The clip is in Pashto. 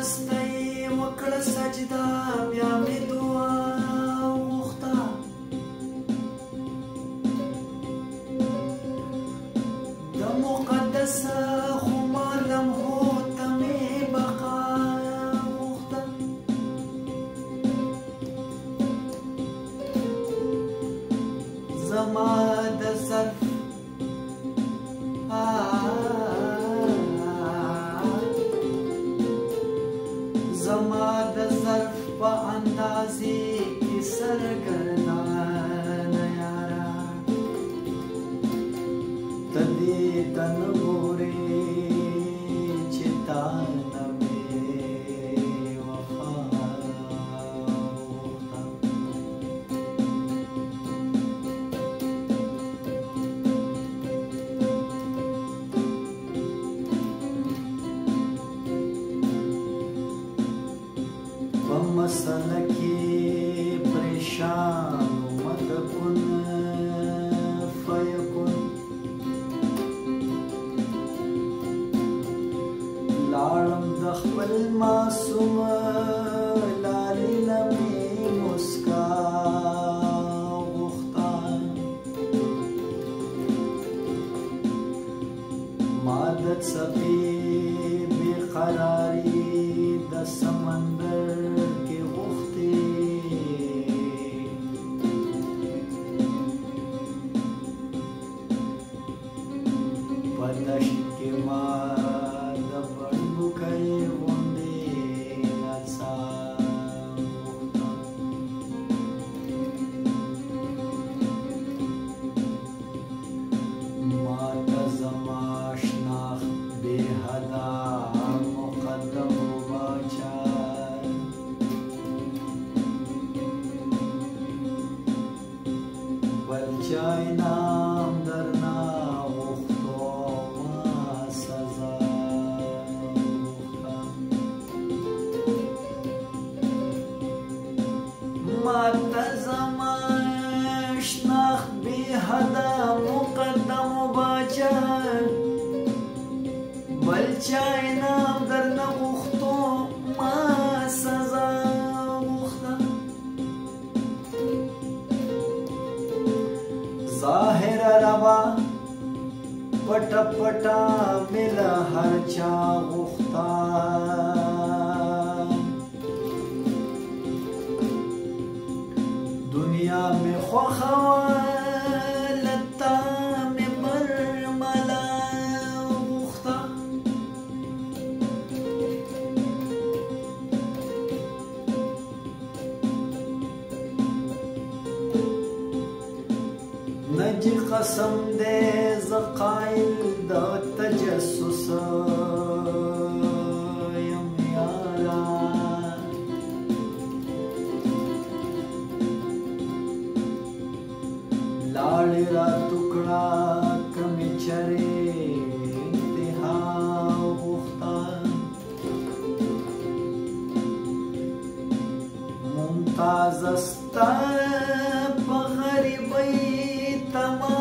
مستۍ وکړه سجده بیا مې دعا وغوښته د مقدسه خما لمحو ته مې بقا وغوښته زما د ظرف زما د ظرف په اندازې کې سرګردانه یاره ته دې ته نه ګورې چې تا نه مې وفا وغوښته په مسله کې پریشان مت کن فیکن لاړم د خپل معصوم لالي نه مې مسکا وغوښته ما د څپې بې قراري د سمندر کې غوښتې په دشت کې ما د بڼبوکۍ غوندې نڅا وغوښته ما ته زما شناخت بې حده مقدم باچا بل چا انعام درنه غوښتو ما سزا وغوښته ما ته زما شناخت بې حده مقدم باچا بل چا انعام درنه غوښتو ما سزا وغوښته ظاهره روا پټه پټه مې له هر چا غوښته دنیا مې خوښه وه له تا مې برمله وغوښته نجی قسم دې زه قایل د تجسس یم یاره لاړې راتو کړه کمې چرې انتها وغوښته ممتازه ستا په غریبۍ تمام